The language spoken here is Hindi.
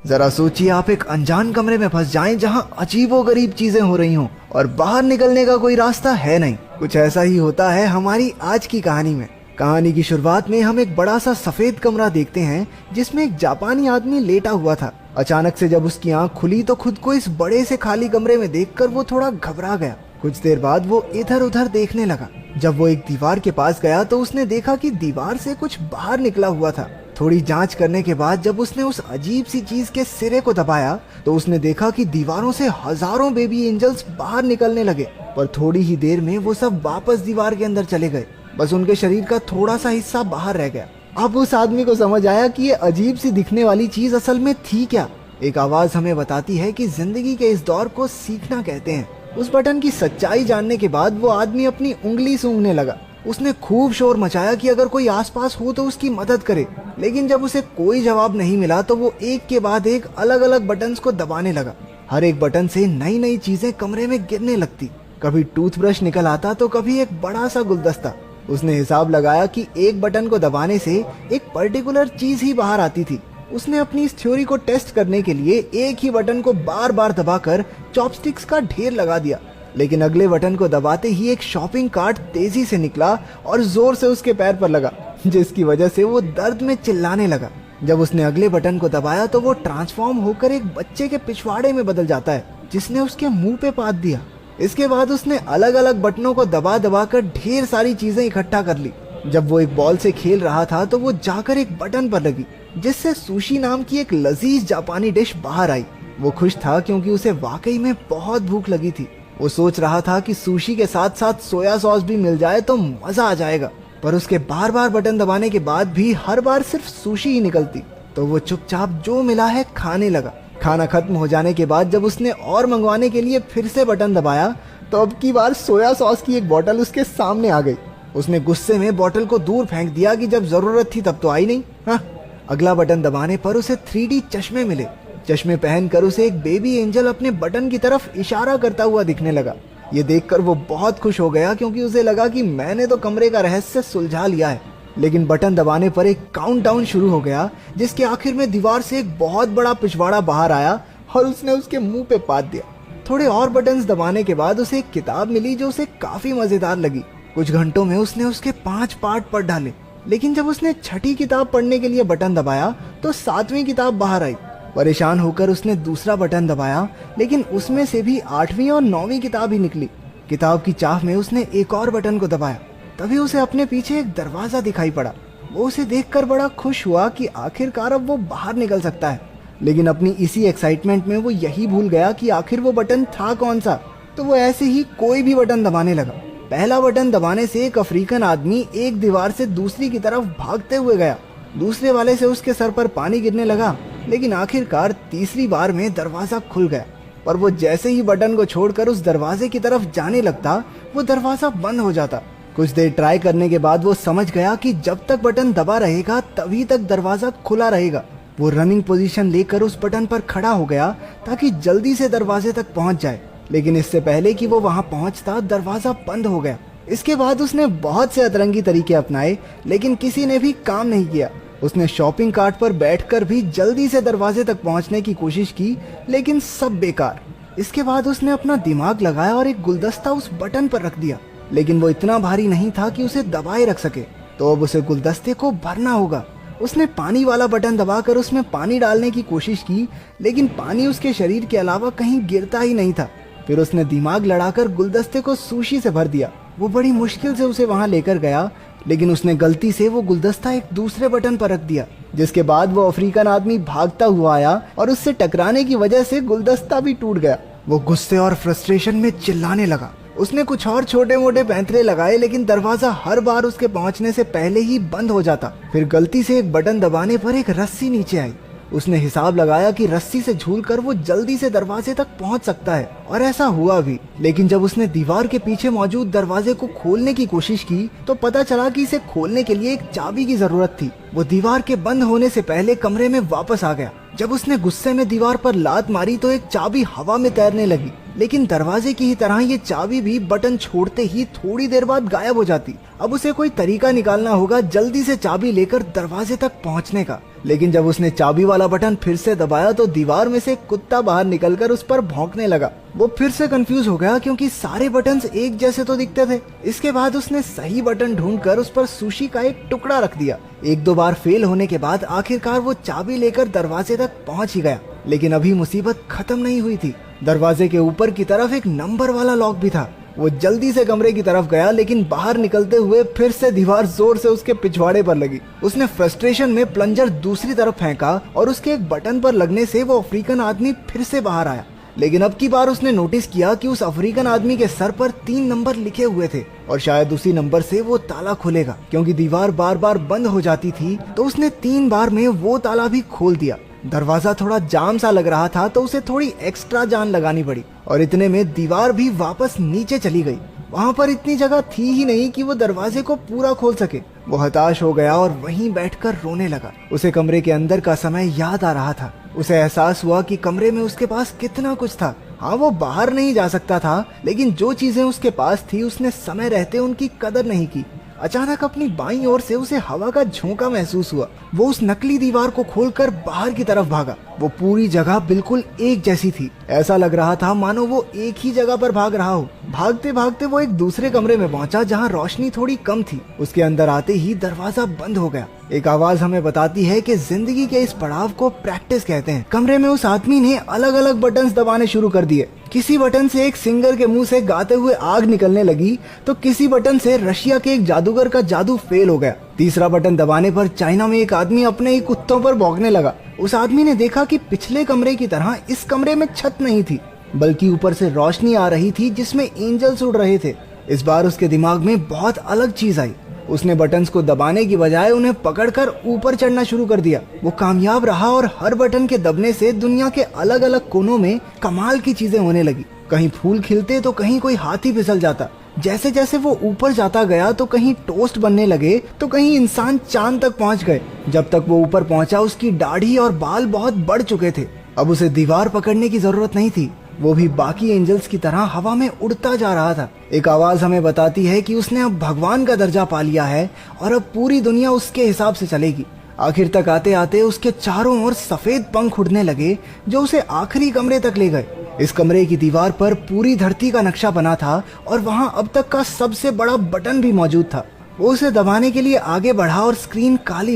जरा सोचिए, आप एक अनजान कमरे में फंस जाएं जहां अजीबोगरीब चीजें हो रही हों और बाहर निकलने का कोई रास्ता है नहीं। कुछ ऐसा ही होता है हमारी आज की कहानी में। कहानी की शुरुआत में हम एक बड़ा सा सफेद कमरा देखते हैं जिसमें एक जापानी आदमी लेटा हुआ था। अचानक से जब उसकी आंख खुली तो खुद को इस बड़े से खाली कमरे में देखकर वो थोड़ा घबरा गया। कुछ देर बाद वो इधर उधर देखने लगा। जब वो एक दीवार के पास गया तो उसने देखा कि दीवार से कुछ बाहर निकला हुआ था। थोड़ी जांच करने के बाद जब उसने उस अजीब सी चीज के सिरे को दबाया तो उसने देखा कि दीवारों से हजारों बेबी एंजल्स बाहर निकलने लगे, पर थोड़ी ही देर में वो सब वापस दीवार के अंदर चले गए। बस उनके शरीर का थोड़ा सा हिस्सा बाहर रह गया। अब उस आदमी को समझ आया कि ये अजीब सी दिखने वाली चीज असल में थी क्या। एक आवाज हमें बताती है कि जिंदगी के इस दौर को सीखना कहते हैं। उस बटन की सच्चाई जानने के बाद वो आदमी अपनी उंगली सूंघने लगा। उसने खूब शोर मचाया कि अगर कोई आसपास हो तो उसकी मदद करे, लेकिन जब उसे कोई जवाब नहीं मिला तो वो एक के बाद एक अलग अलग बटन्स को दबाने लगा। हर एक बटन से नई नई चीजें कमरे में गिरने लगती। कभी टूथब्रश निकल आता तो कभी एक बड़ा सा गुलदस्ता। उसने हिसाब लगाया कि एक बटन को दबाने से एक पर्टिकुलर चीज ही बाहर आती थी। उसने अपनी इस थ्योरी को टेस्ट करने के लिए एक ही बटन को बार बार दबाकर चॉपस्टिक्स का ढेर लगा दिया, लेकिन अगले बटन को दबाते ही एक शॉपिंग कार्ट तेजी से निकला और जोर से उसके पैर पर लगा, जिसकी वजह से वो दर्द में चिल्लाने लगा। जब उसने अगले बटन को दबाया तो वो ट्रांसफॉर्म होकर एक बच्चे के पिछवाड़े में बदल जाता है, जिसने उसके मुंह पे पाद दिया। इसके बाद उसने अलग अलग बटनों को दबा दबा कर ढेर सारी चीजें इकट्ठा कर ली। जब वो एक बॉल से खेल रहा था तो वो जाकर एक बटन पर लगी, जिससे सुशी नाम की एक लजीज जापानी डिश बाहर आई। वो खुश था क्योंकि उसे वाकई में बहुत भूख लगी थी। वो सोच रहा था कि सुशी के साथ साथ सोया सॉस भी मिल जाए तो मजा आ जाएगा, पर उसके बार बार बटन दबाने के बाद भी हर बार सिर्फ सुशी ही निकलती, तो वो चुपचाप जो मिला है खाने लगा। खाना खत्म हो जाने के बाद जब उसने और मंगवाने के लिए फिर से बटन दबाया तो अब की बार सोया सॉस की एक बोतल उसके सामने आ गई। उसने गुस्से में बोतल को दूर फेंक दिया कि जब जरूरत थी तब तो आई नहीं। हाँ, अगला बटन दबाने पर उसे 3D चश्मे मिले। चश्मे पहनकर उसे एक बेबी एंजल अपने बटन की तरफ इशारा करता हुआ दिखने लगा। ये देखकर वो बहुत खुश हो गया क्योंकि उसे लगा कि मैंने तो कमरे का रहस्य सुलझा लिया है। लेकिन बटन दबाने पर एक काउंटडाउन शुरू हो गया, जिसके आखिर में दीवार से एक बहुत बड़ा पिछवाड़ा बाहर आया और उसने उसके मुंह पे पाद दिया। थोड़े और बटन्स दबाने के बाद उसे एक किताब मिली जो उसे काफी मजेदार लगी। कुछ घंटों में उसने उसके 5 पार्ट पढ़ डाले, लेकिन जब उसने छठी किताब पढ़ने के लिए बटन दबाया तो 7वीं किताब बाहर आई। परेशान होकर उसने दूसरा बटन दबाया, लेकिन उसमें से भी 8वीं और 9वीं किताब ही निकली। किताब की चाह में उसने एक और बटन को दबाया, तभी उसे अपने पीछे एक दरवाजा दिखाई पड़ा। वो उसे देखकर बड़ा खुश हुआ कि आखिरकार अब वो बाहर निकल सकता है, लेकिन अपनी इसी एक्साइटमेंट में वो यही भूल गया कि आखिर वो बटन था कौन सा। तो वो ऐसे ही कोई भी बटन दबाने लगा। पहला बटन दबाने से एक अफ्रीकन आदमी एक दीवार से दूसरी की तरफ भागते हुए गया। दूसरे वाले से उसके सर पर पानी गिरने लगा, लेकिन आखिरकार तीसरी बार में दरवाजा खुल गया। पर वो जैसे ही बटन को छोड़कर उस दरवाजे की तरफ जाने लगता, वो दरवाजा बंद हो जाता। कुछ देर ट्राई करने के बाद वो समझ गया कि जब तक बटन दबा रहेगा तभी तक दरवाजा खुला रहेगा। वो रनिंग पोजीशन लेकर उस बटन पर खड़ा हो गया ताकि जल्दी से दरवाजे तक पहुंच जाए, लेकिन इससे पहले कि वो वहां पहुंचता दरवाजा बंद हो गया। इसके बाद उसने बहुत से अतरंगी तरीके अपनाए, लेकिन किसी ने भी काम नहीं किया। उसने शॉपिंग कार्ट पर बैठकर भी जल्दी से दरवाजे तक पहुंचने की कोशिश की, लेकिन सब बेकार। इसके बाद उसने अपना दिमाग लगाया और एक गुलदस्ता उस बटन पर रख दिया, लेकिन वो इतना भारी नहीं था कि उसे दबाए रख सके, तो अब उसे गुलदस्ते को भरना होगा। उसने पानी वाला बटन दबाकर उसमें पानी डालने की कोशिश की, लेकिन पानी उसके शरीर के अलावा कहीं गिरता ही नहीं था। फिर उसने दिमाग लड़ाकर गुलदस्ते को सुशी से भर दिया। वो बड़ी मुश्किल से उसे वहां लेकर गया, लेकिन उसने गलती से वो गुलदस्ता एक दूसरे बटन पर रख दिया, जिसके बाद वो अफ्रीकन आदमी भागता हुआ आया और उससे टकराने की वजह से गुलदस्ता भी टूट गया। वो गुस्से और फ्रस्ट्रेशन में चिल्लाने लगा। उसने कुछ और छोटे मोटे पैंतरे लगाए, लेकिन दरवाजा हर बार उसके पहुंचने से पहले ही बंद हो जाता। फिर गलती से एक बटन दबाने पर एक रस्सी नीचे आई। उसने हिसाब लगाया कि रस्सी से झूलकर वो जल्दी से दरवाजे तक पहुंच सकता है, और ऐसा हुआ भी। लेकिन जब उसने दीवार के पीछे मौजूद दरवाजे को खोलने की कोशिश की तो पता चला कि इसे खोलने के लिए एक चाबी की जरूरत थी। वो दीवार के बंद होने से पहले कमरे में वापस आ गया। जब उसने गुस्से में दीवार पर लात मारी तो एक चाबी हवा में तैरने लगी, लेकिन दरवाजे की ही तरह ये चाबी भी बटन छोड़ते ही थोड़ी देर बाद गायब हो जाती। अब उसे कोई तरीका निकालना होगा जल्दी से चाबी लेकर दरवाजे तक पहुंचने का। लेकिन जब उसने चाबी वाला बटन फिर से दबाया तो दीवार में से एक कुत्ता बाहर निकलकर उस पर भौंकने लगा। वो फिर से कंफ्यूज हो गया क्योंकि सारे बटन्स एक जैसे तो दिखते थे। इसके बाद उसने सही बटन ढूंढकर उस पर सुशी का एक टुकड़ा रख दिया। एक दो बार फेल होने के बाद आखिरकार वो चाबी लेकर दरवाजे तक पहुंच ही गया। लेकिन अभी मुसीबत खत्म नहीं हुई थी। दरवाजे के ऊपर की तरफ एक नंबर वाला लॉक भी था। वो जल्दी से कमरे की तरफ गया, लेकिन बाहर निकलते हुए फिर से दीवार जोर से उसके पिछवाड़े पर लगी। उसने फ्रस्ट्रेशन में प्लंजर दूसरी तरफ फेंका और उसके एक बटन पर लगने से वो अफ्रीकन आदमी फिर से बाहर आया। लेकिन अब की बार उसने नोटिस किया कि उस अफ्रीकन आदमी के सर पर 3 नंबर लिखे हुए थे और शायद उसी नंबर से वो ताला खुलेगा। क्योंकि दीवार बार बार बंद हो जाती थी तो उसने 3 बार में वो ताला भी खोल दिया। दरवाजा थोड़ा जाम सा लग रहा था तो उसे थोड़ी एक्स्ट्रा जान लगानी पड़ी और इतने में दीवार भी वापस नीचे चली गई। वहां पर इतनी जगह थी ही नहीं कि वो दरवाजे को पूरा खोल सके। वो हताश हो गया और वहीं बैठकर रोने लगा। उसे कमरे के अंदर का समय याद आ रहा था। उसे एहसास हुआ कि कमरे में उसके पास कितना कुछ था। हाँ, वो बाहर नहीं जा सकता था, लेकिन जो चीजें उसके पास थी उसने समय रहते उनकी कदर नहीं की। अचानक अपनी बाईं ओर से उसे हवा का झोंका महसूस हुआ। वो उस नकली दीवार को खोलकर बाहर की तरफ भागा। वो पूरी जगह बिल्कुल एक जैसी थी। ऐसा लग रहा था मानो वो एक ही जगह पर भाग रहा हो। भागते भागते वो एक दूसरे कमरे में पहुंचा जहां रोशनी थोड़ी कम थी। उसके अंदर आते ही दरवाजा बंद हो गया। एक आवाज हमें बताती है कि जिंदगी के इस पड़ाव को प्रैक्टिस कहते हैं। कमरे में उस आदमी ने अलग अलग बटन्स दबाने शुरू कर दिए। किसी बटन से एक सिंगर के मुंह से गाते हुए आग निकलने लगी तो किसी बटन से रशिया के एक जादूगर का जादू फेल हो गया। तीसरा बटन दबाने पर चाइना में एक आदमी अपने ही कुत्तों पर भौंकने लगा। उस आदमी ने देखा कि पिछले कमरे की तरह इस कमरे में छत नहीं थी, बल्कि ऊपर से रोशनी आ रही थी जिसमें एंजल्स उड़ रहे थे। इस बार उसके दिमाग में बहुत अलग चीज आई। उसने बटन्स को दबाने की बजाय उन्हें पकड़कर ऊपर चढ़ना शुरू कर दिया। वो कामयाब रहा और हर बटन के दबने से दुनिया के अलग अलग कोनों में कमाल की चीजें होने लगी। कहीं फूल खिलते तो कहीं कोई हाथी फिसल जाता। जैसे जैसे वो ऊपर जाता गया तो कहीं टोस्ट बनने लगे तो कहीं इंसान चांद तक पहुंच गए। जब तक वो ऊपर पहुंचा उसकी दाढ़ी और बाल बहुत बढ़ चुके थे। अब उसे दीवार पकड़ने की जरूरत नहीं थी, वो भी बाकी एंजल्स की तरह हवा में उड़ता जा रहा था। एक आवाज हमें बताती है कि उसने अब भगवान का दर्जा पा लिया है और अब पूरी दुनिया उसके हिसाब से चलेगी। आखिर तक आते आते उसके चारों ओर सफेद पंख उड़ने लगे जो उसे आखिरी कमरे तक ले गए। इस कमरे की दीवार पर पूरी धरती का नक्शा बना था और वहां अब तक का सबसे बड़ा बटन भी मौजूद था। वो उसे दबाने के लिए आगे बढ़ा और स्क्रीन काली